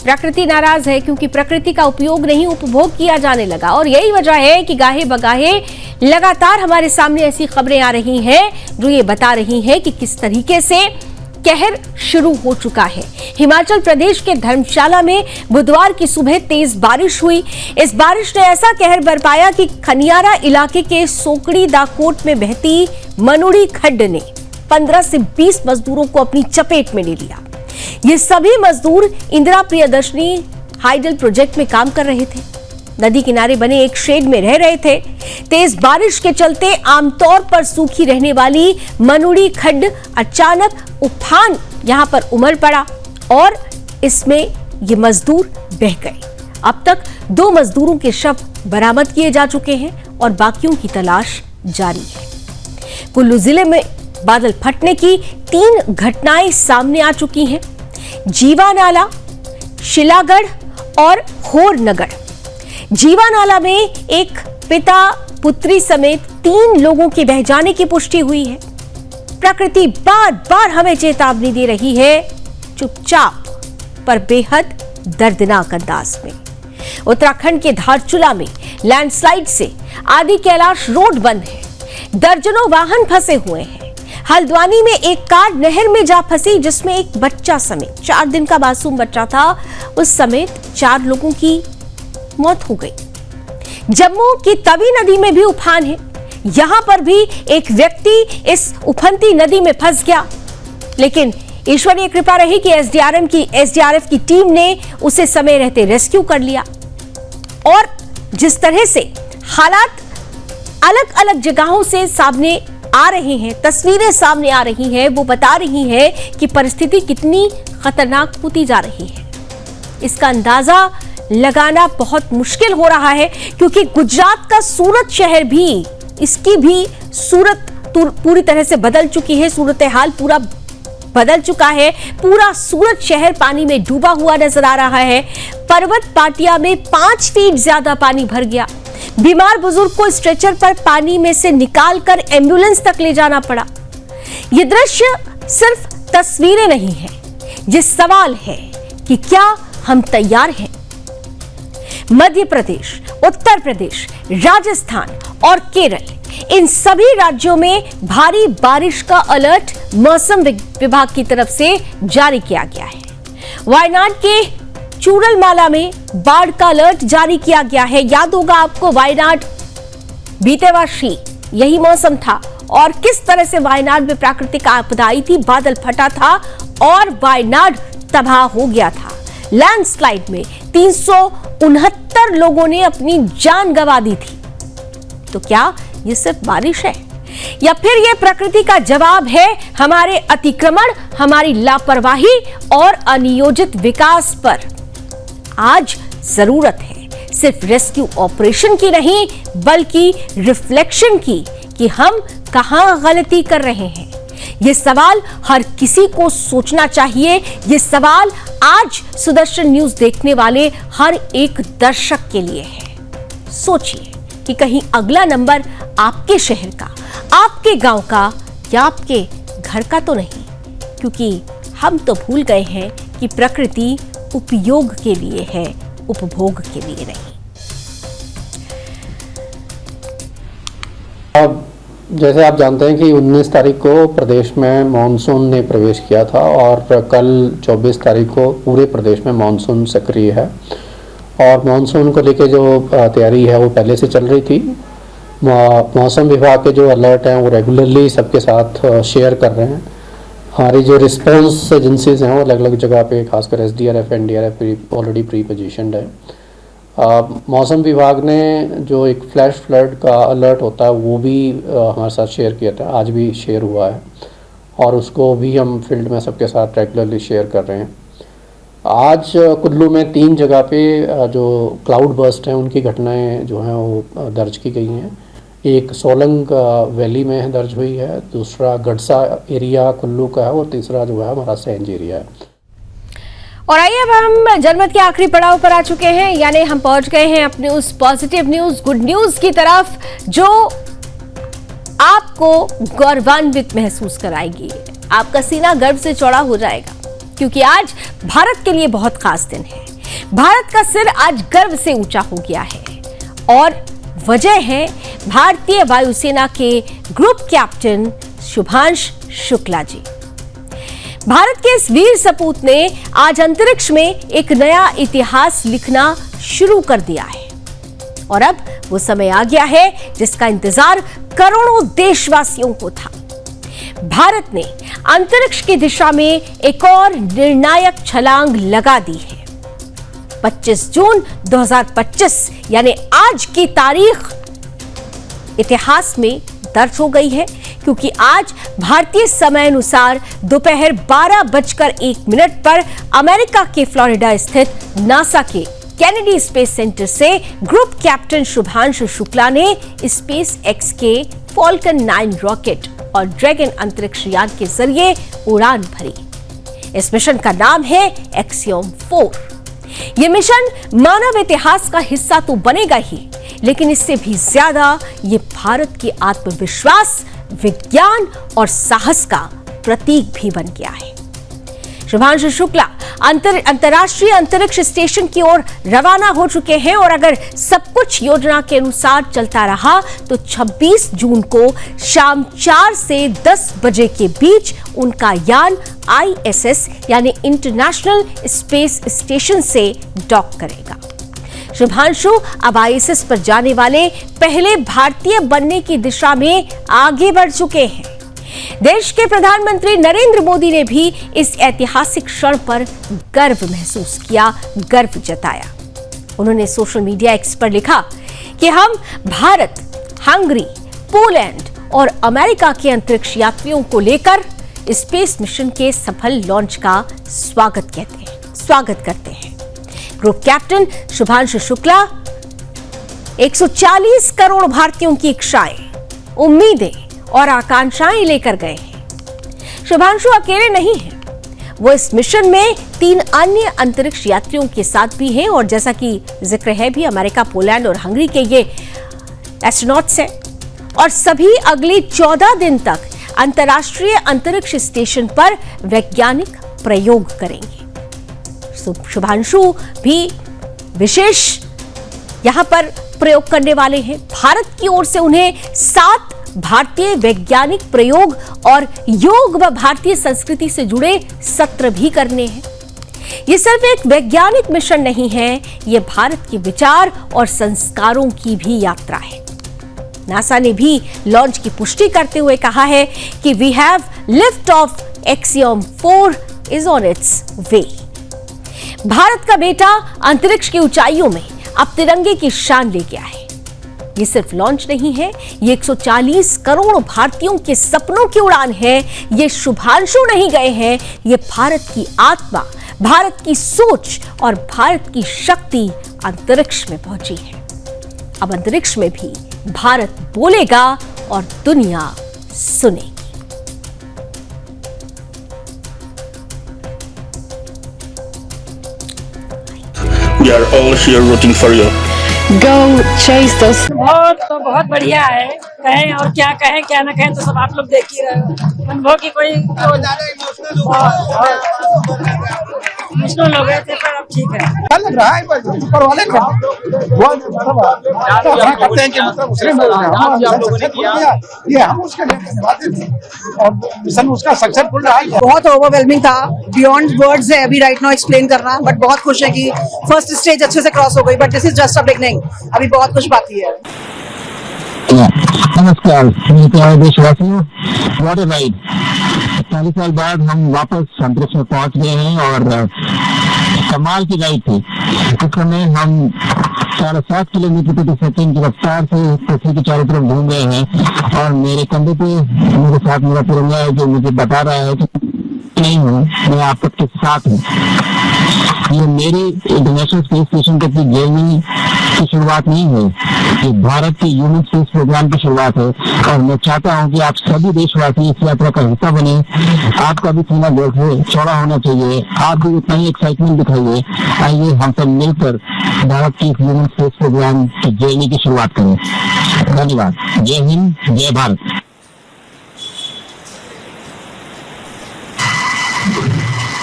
प्रकृति नाराज है क्योंकि प्रकृति का उपयोग नहीं उपभोग किया जाने लगा, और यही वजह है कि गाहे बगाहे लगातार हमारे सामने ऐसी खबरें आ रही हैं जो ये बता रही हैं कि किस तरीके से कहर शुरू हो चुका है। हिमाचल प्रदेश के धर्मशाला में बुधवार की सुबह तेज बारिश हुई। इस बारिश ने ऐसा कहर बरपाया कि खनियारा इलाके के सोकड़ी दाकोट में बहती मनुड़ी खड्ड ने 15 से 20 मजदूरों को अपनी चपेट में ले लिया। ये सभी मजदूर इंदिरा प्रियदर्शनी हाइडल प्रोजेक्ट में काम कर रहे थे। नदी किनारे बने एक शेड में रह रहे थे। तेज बारिश के चलते आमतौर पर सूखी रहने वाली मनुड़ी खड्ड अचानक उफान यहां पर उमड़ पड़ा और इसमें ये मजदूर बह गए। अब तक 2 मजदूरों के शव बरामद किए जा चुके हैं और बाकियों की तलाश जारी है। कुल्लू जिले में बादल फटने की 3 घटनाएं सामने आ चुकी हैं। जीवानाला, शिलागढ़ और होरनगढ़। जीवानाला में एक पिता पुत्री समेत 3 लोगों के बह जाने की पुष्टि हुई है। प्रकृति बार बार हमें चेतावनी दे रही है, चुपचाप पर बेहद दर्दनाक अंदाज में। उत्तराखंड के धारचूला में लैंडस्लाइड से आदि कैलाश रोड बंद है। दर्जनों वाहन फंसे हुए हैं। हल्द्वानी में एक कार नहर में जा फंसी जिसमें एक बच्चा समेत 4 दिन का मासूम बच्चा था, उस समेत 4 लोगों की मौत हो गई। जम्मू की तवी नदी में भी उफान है, यहां पर भी एक व्यक्ति इस उफनती नदी में फंस गया, लेकिन ईश्वरीय कृपा रही कि एसडीआरएफ की टीम ने उसे समय रहते रेस्क्यू कर लिया। और जिस तरह से हालात अलग अलग जगहों से सामने आ रहे हैं, तस्वीरें सामने आ रही हैं, वो बता रही हैं कि परिस्थिति कितनी खतरनाक होती जा रही है। इसका अंदाजा लगाना बहुत मुश्किल हो रहा है, क्योंकि गुजरात का सूरत शहर भी, इसकी भी सूरत पूरी तरह से बदल चुकी है, सूरत हाल पूरा बदल चुका है। पूरा सूरत शहर पानी में डूबा हुआ नजर आ रहा है। पर्वत पाटिया में 5 फीट ज्यादा पानी भर गया। बीमार बुजुर्ग को स्ट्रेचर पर पानी में से निकालकर एम्बुलेंस तक ले जाना पड़ा। यह दृश्य सिर्फ तस्वीरें नहीं है, ये सवाल है कि क्या हम तैयार हैं? मध्य प्रदेश, उत्तर प्रदेश, राजस्थान और केरल, इन सभी राज्यों में भारी बारिश का अलर्ट मौसम विभाग की तरफ से जारी किया गया है। वायनाड के चूरलमाला में बाढ़ का अलर्ट जारी किया गया है। याद होगा आपको, वायनाड बीते वर्ष ही यही मौसम था और किस तरह से वायनाड में प्राकृतिक आपदा आई थी, बादल फटा था और वायनाड तबाह हो गया था। लैंडस्लाइड में 369 लोगों ने अपनी जान गंवा दी थी। तो क्या ये सिर्फ बारिश है या फिर ये प्रकृति का जवाब है हमारे अतिक्रमण, हमारी लापरवाही और अनियोजित विकास पर? आज जरूरत है सिर्फ रेस्क्यू ऑपरेशन की नहीं, बल्कि रिफ्लेक्शन की कि हम कहां गलती कर रहे हैं। ये सवाल हर किसी को सोचना चाहिए। ये सवाल आज सुदर्शन न्यूज देखने वाले हर एक दर्शक के लिए है। सोचिए कि कहीं अगला नंबर आपके शहर का, आपके गांव का या आपके घर का तो नहीं, क्योंकि हम तो भूल गए हैं कि प्रकृति उपयोग के लिए है, उपभोग के लिए नहीं। अब जैसे आप जानते हैं कि 19 तारीख को प्रदेश में मानसून ने प्रवेश किया था और कल 24 तारीख को पूरे प्रदेश में मानसून सक्रिय है। और मानसून को लेके जो तैयारी है वो पहले से चल रही थी। मौसम विभाग के जो अलर्ट हैं वो रेगुलरली सबके साथ शेयर कर रहे हैं। हमारी जो रिस्पांस एजेंसीज हैं वो अलग अलग जगह पे, खासकर SDRF, NDRF already pre positioned है। मौसम विभाग ने जो एक फ्लैश फ्लड का अलर्ट होता है वो भी हमारे साथ शेयर किया था, आज भी शेयर हुआ है और उसको भी हम फील्ड में सबके साथ रेगुलरली शेयर कर रहे हैं। आज कुल्लू में 3 जगह पे जो क्लाउड बर्स्ट हैं उनकी घटनाएं जो हैं वो दर्ज की गई हैं। एक सोलंग वैली में दर्ज हुई है, दूसरा गड़सा एरिया कुल्लू का है और तीसरा जो है हमारा सेंज एरिया है। और आइए अब हम जनमत के आखिरी पड़ाव पर आ चुके हैं, यानी हम पहुंच गए हैं अपने उस पॉजिटिव न्यूज, गुड न्यूज की तरफ जो आपको गौरवान्वित महसूस कराएगी। आपका सीना गर्व से चौड़ा हो जाएगा, क्योंकि आज भारत के लिए बहुत खास दिन है। भारत का सिर आज गर्व से ऊंचा हो गया है और वजह है भारतीय वायुसेना के ग्रुप कैप्टन शुभांश शुक्ला जी। भारत के इस वीर सपूत ने आज अंतरिक्ष में एक नया इतिहास लिखना शुरू कर दिया है और अब वो समय आ गया है जिसका इंतजार करोड़ों देशवासियों को था। भारत ने अंतरिक्ष की दिशा में एक और निर्णायक छलांग लगा दी है। 25 जून 2025 यानी आज की तारीख इतिहास में दर्ज हो गई है, क्योंकि आज भारतीय समय अनुसार दोपहर 12:01 पर अमेरिका के फ्लोरिडा स्थित नासा के कैनेडी स्पेस सेंटर से ग्रुप कैप्टन शुभांशु शुक्ला ने स्पेस एक्स के फॉल्कन 9 रॉकेट और ड्रैगन अंतरिक्ष यान के जरिए उड़ान भरी। इस मिशन का नाम है एक्सियोम 4। यह मिशन मानव इतिहास का हिस्सा तो बनेगा ही, लेकिन इससे भी ज्यादा ये भारत के आत्मविश्वास, विज्ञान और साहस का प्रतीक भी बन गया है। शुभांशु शुक्ला अंतर्राष्ट्रीय अंतरिक्ष स्टेशन की ओर रवाना हो चुके हैं और अगर सब कुछ योजना के अनुसार चलता रहा तो 26 जून को शाम 4 से 10 बजे के बीच उनका यान ISS यानी इंटरनेशनल स्पेस स्टेशन से डॉक करेगा। शुभांशु अब ISS पर जाने वाले पहले भारतीय बनने की दिशा में आगे बढ़ चुके हैं। देश के प्रधानमंत्री नरेंद्र मोदी ने भी इस ऐतिहासिक क्षण पर गर्व महसूस किया, गर्व जताया। उन्होंने सोशल मीडिया एक्स पर लिखा कि हम भारत, हंगरी, पोलैंड और अमेरिका के अंतरिक्ष यात्रियों को लेकर स्पेस मिशन के सफल लॉन्च का स्वागत करते हैं। ग्रुप कैप्टन शुभांशु शुक्ला 140 करोड़ भारतीयों की इच्छाएं, उम्मीदें और आकांक्षाएं लेकर गए हैं। शुभांशु अकेले नहीं हैं, वो इस मिशन में 3 अन्य अंतरिक्ष यात्रियों के साथ भी हैं और जैसा कि जिक्र है भी अमेरिका, पोलैंड और हंगरी के ये एस्ट्रोनॉट्स हैं और सभी अगले 14 दिन तक अंतर्राष्ट्रीय अंतरिक्ष स्टेशन पर वैज्ञानिक प्रयोग करेंगे। शुभांशु भी विशेष यहां पर प्रयोग करने वाले हैं। भारत की ओर से उन्हें 7 भारतीय वैज्ञानिक प्रयोग और योग व भारतीय संस्कृति से जुड़े सत्र भी करने हैं। ये सिर्फ एक वैज्ञानिक मिशन नहीं है, ये भारत के विचार और संस्कारों की भी यात्रा है। नासा ने भी लॉन्च की पुष्टि करते हुए कहा है कि we have lift off axiom 4 is on its way. Bharat का बेटा अंतरिक्ष की ऊंचाइयों में अब तिरंगे की शान ले गया है। ये सिर्फ लॉन्च नहीं है, ये 140 करोड़ भारतीयों के सपनों की उड़ान है। ये शुभांशु नहीं गए हैं, ये भारत की आत्मा, भारत की सोच और भारत की शक्ति अंतरिक्ष में पहुंची है। अब अंतरिक्ष में भी भारत बोलेगा और दुनिया सुनेगी। We are all here rooting for you. Go chase those. बहुत बढ़िया है, कहें और क्या कहें क्या ना कहें तो सब आप लोग देख ही रहे हो। अनुभव की कोई इमोशनल हो गए थे पर अब ठीक है। क्या लग रहा है ऊपर वाले का करते हैं कि मतलब ये हम उसके और मिशन उसका सक्सेसफुल रहा है। बहुत ओवरवेलमिंग था, बियॉन्ड वर्ड्स है अभी राइट नाउ एक्सप्लेन करना, बट बहुत खुश है कि फर्स्ट स्टेज अच्छे से क्रॉस हो गई, but this is just a beginning, अभी बहुत कुछ बाकी है। नमस्कार प्यारे देशवासियों, व्हाट अ राइड। 40 साल बाद हम वापस अंतरिक्ष में पहुंच गए हैं और कमाल की राइड थी। इस समय हम 7.5 किलोमीटर प्रति सेकंड की रफ्तार से पृथ्वी के चारों तरफ घूम रहे हैं और मेरे कंधे पे मेरे साथ मेरा तिरंगा है जो मुझे बता रहा है कि नहीं हूँ, मैं आप सबके साथ हूँ। ये मेरी इंटरनेशनल स्पेस स्टेशन तक की जर्नी की शुरुआत नहीं है, ये भारत के ह्यूमन स्पेस प्रोग्राम की शुरुआत है और मैं चाहता हूँ कि आप सभी देशवासी इस यात्रा का हिस्सा बने। आपका भी सीना चौड़ा होना चाहिए, आप भी उतना ही एक्साइटमेंट दिखाइए। आइए हम सब मिलकर भारत की ह्यूमन स्पेस प्रोग्राम की जर्नी की शुरुआत करें। धन्यवाद। जय हिंद, जय भारत।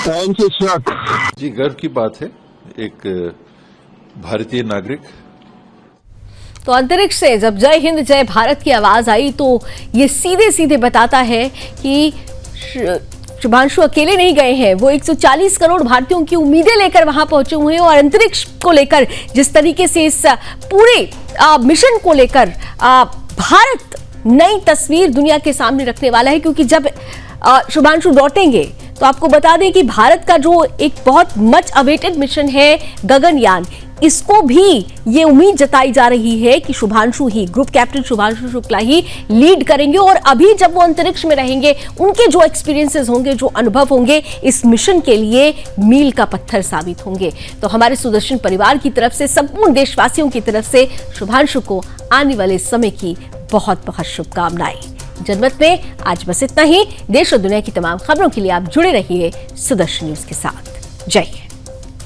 Thank you sir. जी गर्व की बात है, एक भारतीय नागरिक। तो अंतरिक्ष से जब जय हिंद जय भारत की आवाज आई तो ये सीधे सीधे बताता है कि शुभांशु अकेले नहीं गए हैं, वो 140 करोड़ भारतीयों की उम्मीदें लेकर वहां पहुंचे हुए हैं और अंतरिक्ष को लेकर जिस तरीके से इस पूरे मिशन को लेकर भारत नई तस्वीर दुनिया के सामने रखने वाला है। क्योंकि जब शुभांशु लौटेंगे तो आपको बता दें कि भारत का जो एक बहुत मच अवेटेड मिशन है गगनयान, इसको भी ये उम्मीद जताई जा रही है कि शुभांशु ही, ग्रुप कैप्टन शुभांशु शुक्ला ही लीड करेंगे और अभी जब वो अंतरिक्ष में रहेंगे उनके जो एक्सपीरियंसेस होंगे, जो अनुभव होंगे, इस मिशन के लिए मील का पत्थर साबित होंगे। तो हमारे सुदर्शन परिवार की तरफ से, संपूर्ण देशवासियों की तरफ से शुभांशु को आने वाले समय की बहुत बहुत शुभकामनाएं। जनमत में आज बस इतना ही। देश और दुनिया की तमाम खबरों के लिए आप जुड़े रहिए सुदर्शन न्यूज के साथ। जय हिंद।